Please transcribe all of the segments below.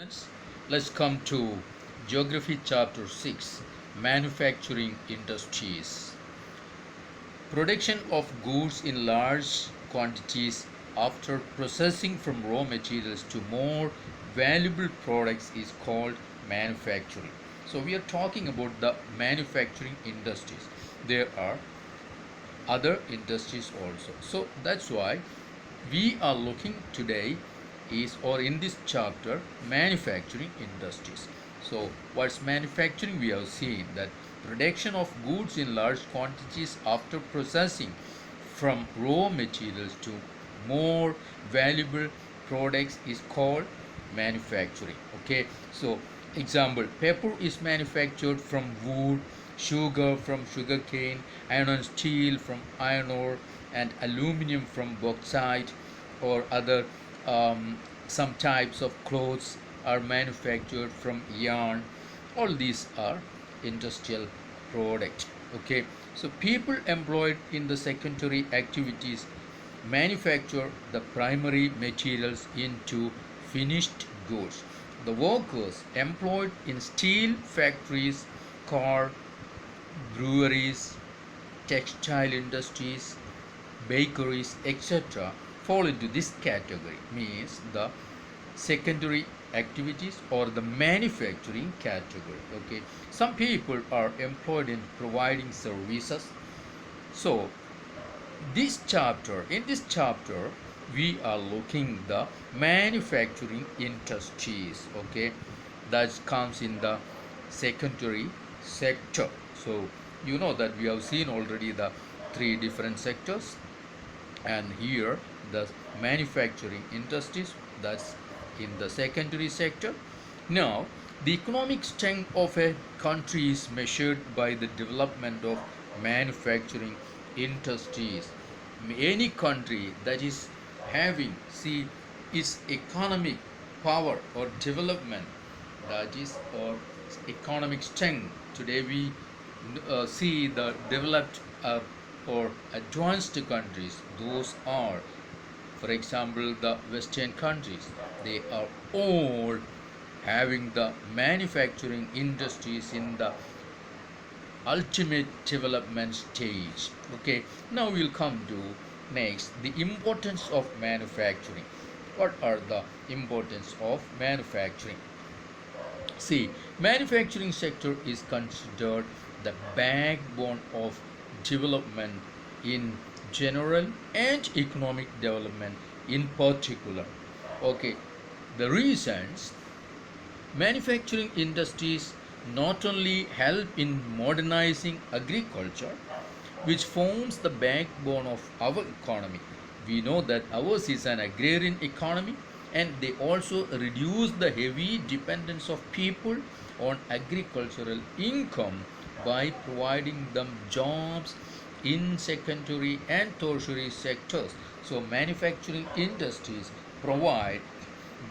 students, let's come to Geography Chapter 6, Manufacturing Industries. Production of goods in large quantities after processing from raw materials to more valuable products is called manufacturing. So we are talking about the manufacturing industries. There are other industries also. So that's why we are looking today is, or in this chapter, manufacturing industries. So what's manufacturing? We have seen that production of goods in large quantities after processing from raw materials to more valuable products is called manufacturing. Okay, so example, paper is manufactured from wood, sugar from sugarcane, iron and steel from iron ore, and aluminum from bauxite, or other some types of clothes are manufactured from yarn. All these are industrial product. Okay, so people employed in the secondary activities manufacture the primary materials into finished goods. The workers employed in steel factories, car, breweries, textile industries, bakeries, etc. fall into this category, means the secondary activities or the manufacturing category. Okay, some people are employed in providing services. So in this chapter we are looking the manufacturing industries. Okay, that comes in the secondary sector. So you know that we have seen already the three different sectors, and here the manufacturing industries, that's in the secondary sector. Now the economic strength of a country is measured by the development of manufacturing industries. Any country that is having, see, its economic power or development, that is, or economic strength. Today we see the developed or advanced countries. Those are, for example, the Western countries. They are all having the manufacturing industries in the ultimate development stage. Okay, now we'll come to next the importance of manufacturing. What are the importance of manufacturing? See, manufacturing sector is considered the backbone of development in general and economic development in particular. Okay, the reasons: manufacturing industries not only help in modernizing agriculture, which forms the backbone of our economy. We know that ours is an agrarian economy, and they also reduce the heavy dependence of people on agricultural income by providing them jobs in secondary and tertiary sectors. So manufacturing industries provide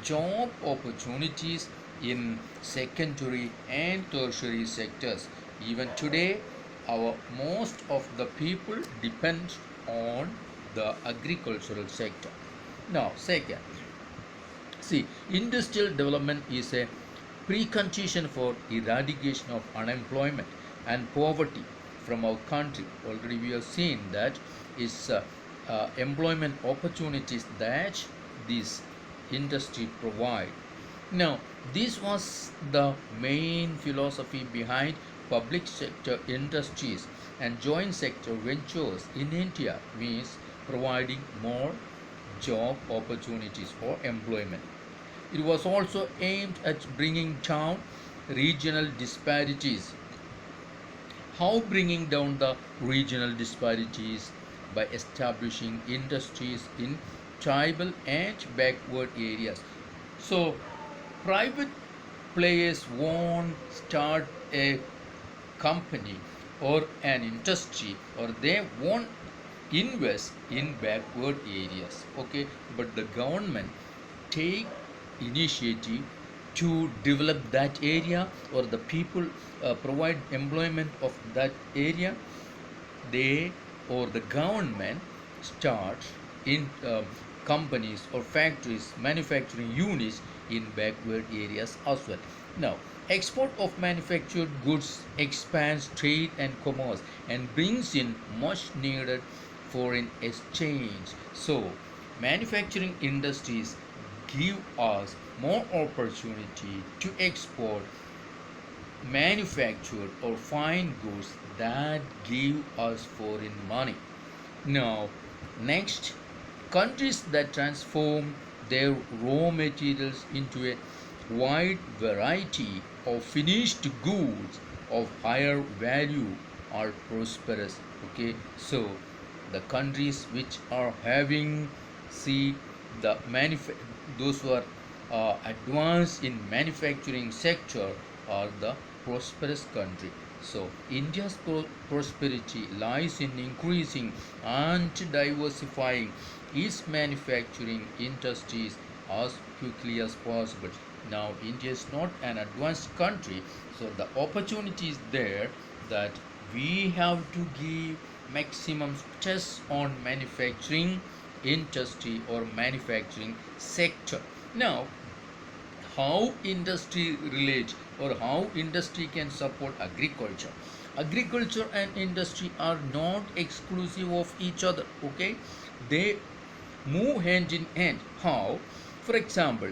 job opportunities in secondary and tertiary sectors. Even today, our most of the people depend on the agricultural sector. Now, second, see, industrial development is a precondition for eradication of unemployment and poverty from our country. Already we have seen that is employment opportunities that this industry provide. Now, this was the main philosophy behind public sector industries and joint sector ventures in India, means providing more job opportunities for employment. It was also aimed at bringing down regional disparities. How bringing down the regional disparities? By establishing industries in tribal and backward areas. So private players won't start a company or an industry, or they won't invest in backward areas. Okay, but the government take initiative to develop that area, or the people provide employment of that area. They, or the government, start in companies or factories, manufacturing units in backward areas as well. Now, export of manufactured goods expands trade and commerce and brings in much needed foreign exchange. So, manufacturing industries give us more opportunity to export manufactured or fine goods that give us foreign money. Now, next, countries that transform their raw materials into a wide variety of finished goods of higher value are prosperous. Okay, so the countries which are having, see, the those who are advanced in manufacturing sector are the prosperous country. So India's prosperity lies in increasing and diversifying its manufacturing industries as quickly as possible. Now India is not an advanced country, so the opportunity is there that we have to give maximum stress on manufacturing industry or manufacturing sector. Now, how industry relates or how industry can support agriculture. Agriculture and industry are not exclusive of each other. Okay, they move hand in hand. How? For example,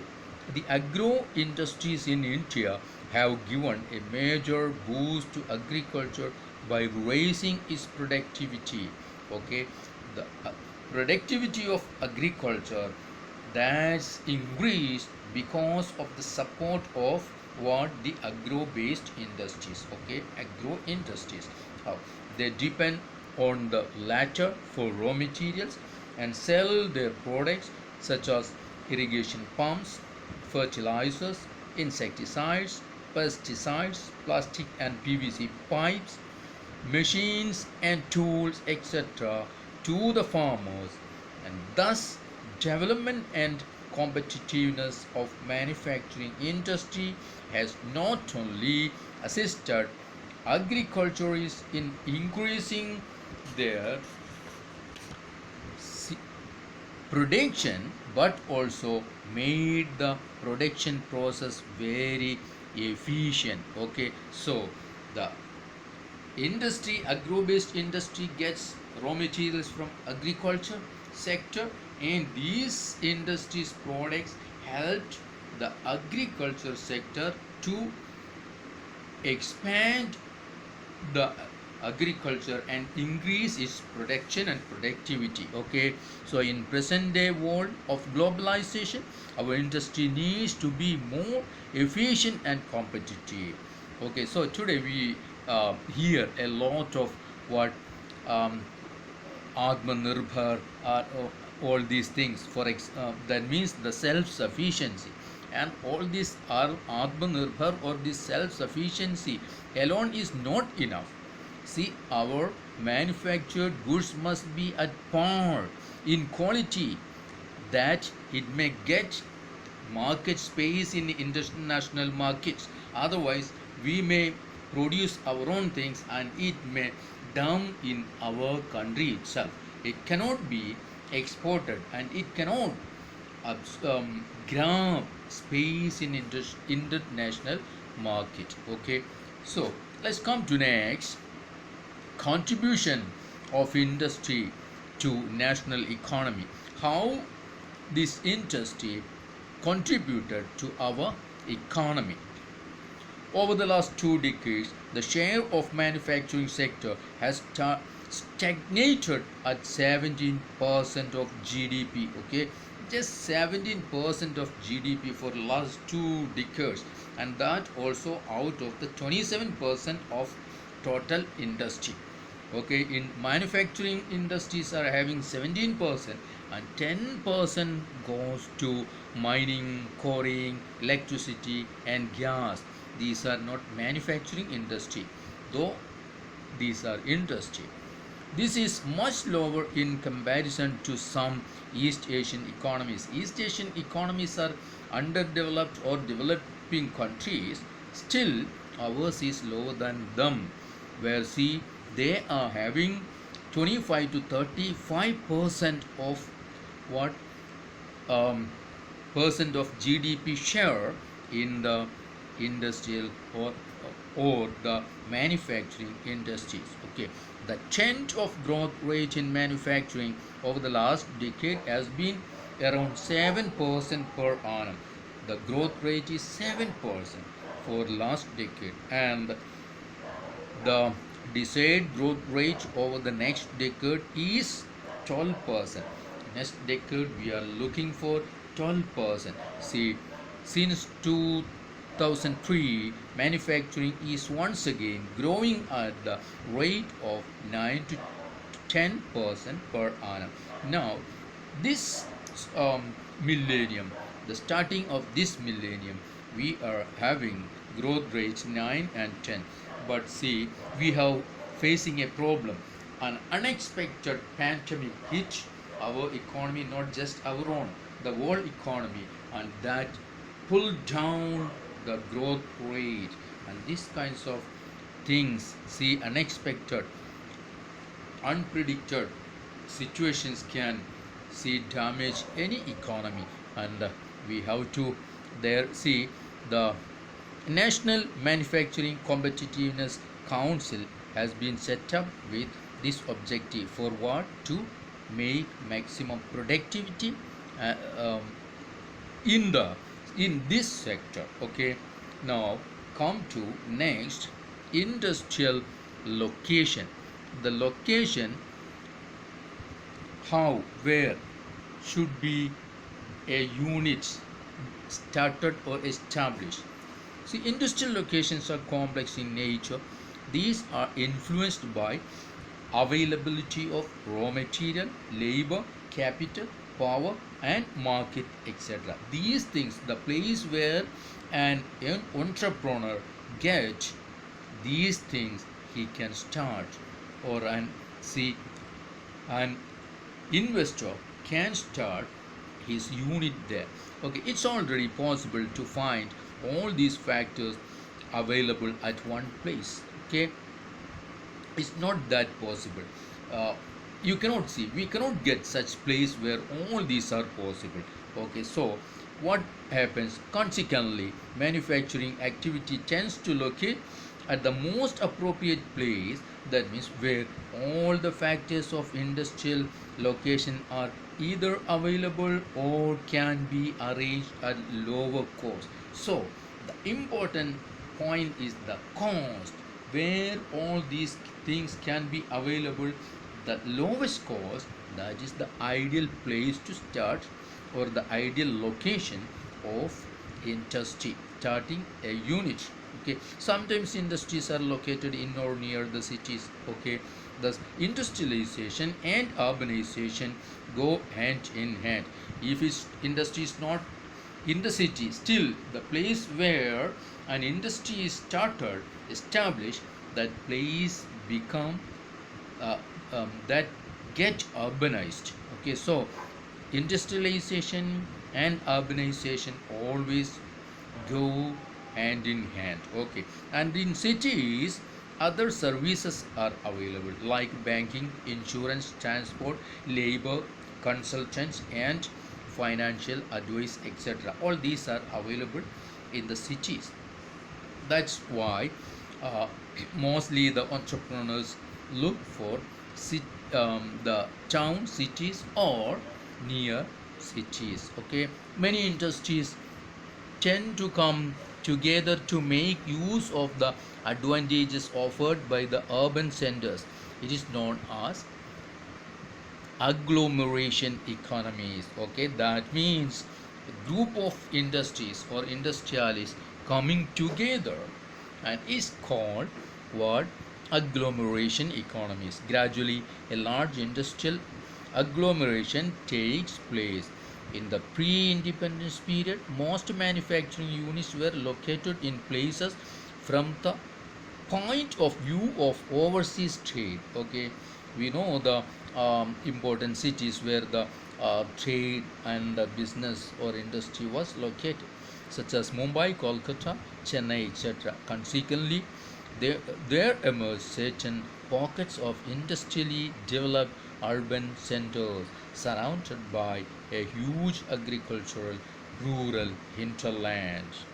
the agro industries in India have given a major boost to agriculture by raising its productivity. Okay, the productivity of agriculture that's increased because of the support of what the agro based industries. Okay, agro industries, how they depend on the latter for raw materials and sell their products such as irrigation pumps, fertilizers, insecticides, pesticides, plastic and PVC pipes, machines and tools, etc., to the farmers, and thus development and competitiveness of manufacturing industry has not only assisted agriculturists in increasing their production but also made the production process very efficient. Okay, so the industry, agro-based industry, gets raw materials from agriculture sector, and these industries products helped the agriculture sector to expand the agriculture and increase its production and productivity. Okay, so in present day world of globalization, our industry needs to be more efficient and competitive. Okay, so today we hear a lot of what um, Atmanirbhar, all these things. That means the self-sufficiency, and all these are Atmanirbhar or this self-sufficiency alone is not enough. See, our manufactured goods must be at par in quality that it may get market space in international markets. Otherwise, we may produce our own things and it may down in our country itself. It cannot be exported and it cannot grab space in international market. Okay, so let's come to next, contribution of industry to national economy. How this industry contributed to our economy. Over the last 2 decades, the share of manufacturing sector has stagnated at 17% of GDP. Okay, just 17% of GDP for last 2 decades, and that also out of the 27% of total industry. Okay, in manufacturing industries are having 17% and 10% goes to mining, quarrying, electricity and gas. These are not manufacturing industry, though these are industry. This is much lower in comparison to some East Asian economies. East Asian economies are underdeveloped or developing countries. Still, ours is lower than them. Where see, they are having 25 to 35% of what um, percent of GDP share in the industrial or the manufacturing industries. Okay, the trend of growth rate in manufacturing over the last decade has been around 7% per annum. The growth rate is 7% for last decade, and the desired growth rate over the next decade is 12%. Next decade, we are looking for 12%. See, since 2003, manufacturing is once again growing at the rate of 9 to 10% per annum. Now, this millennium, the starting of this millennium, we are having growth rates 9 and 10. But see, we have facing a problem. An unexpected pandemic hit our economy, not just our own, the world economy, and that pulled down the growth rate. And these kinds of things, see, unexpected, unpredicted situations can see damage any economy, and we have to there see the National Manufacturing Competitiveness Council has been set up with this objective for what, to make maximum productivity uh, um, in the in this sector. Okay, now come to next, industrial location. The location, how, where should be a unit started or established. See, industrial locations are complex in nature. These are influenced by availability of raw material, labor, capital, power, and market, etc. These things, the place where an entrepreneur gets these things, he can start, or an investor can start his unit there. Okay, it's already possible to find all these factors available at one place. Okay, it's not that possible. uh, you cannot see, we cannot get such place where all these are possible. Okay, so what happens, consequently manufacturing activity tends to locate at the most appropriate place. That means where all the factors of industrial location are either available or can be arranged at lower cost. So the important point is the cost, where all these things can be available, the lowest cost, that is the ideal place to start, or the ideal location of industry starting a unit. Okay, sometimes industries are located in or near the cities. Okay, thus industrialization and urbanization go hand in hand. If its industry is not in the city, still the place where an industry is started, established, that place become uh, that get urbanized. Okay, so industrialization and urbanization always go hand in hand. Okay, and in cities other services are available like banking, insurance, transport, labor, consultants, and financial advice, etc. All these are available in the cities. That's why uh, mostly the entrepreneurs look for the town cities or near cities. Okay, many industries tend to come together to make use of the advantages offered by the urban centers. It is known as agglomeration economies. Okay, that means a group of industries or industrialists coming together, and is called what, agglomeration economies. Gradually a large industrial agglomeration takes place. In the pre-independence period, most manufacturing units were located in places from the point of view of overseas trade. Okay, we know the important cities where the trade and the business or industry was located, such as Mumbai, Kolkata, Chennai, etc. Consequently, there emerged certain pockets of industrially developed urban centers surrounded by a huge agricultural rural hinterlands.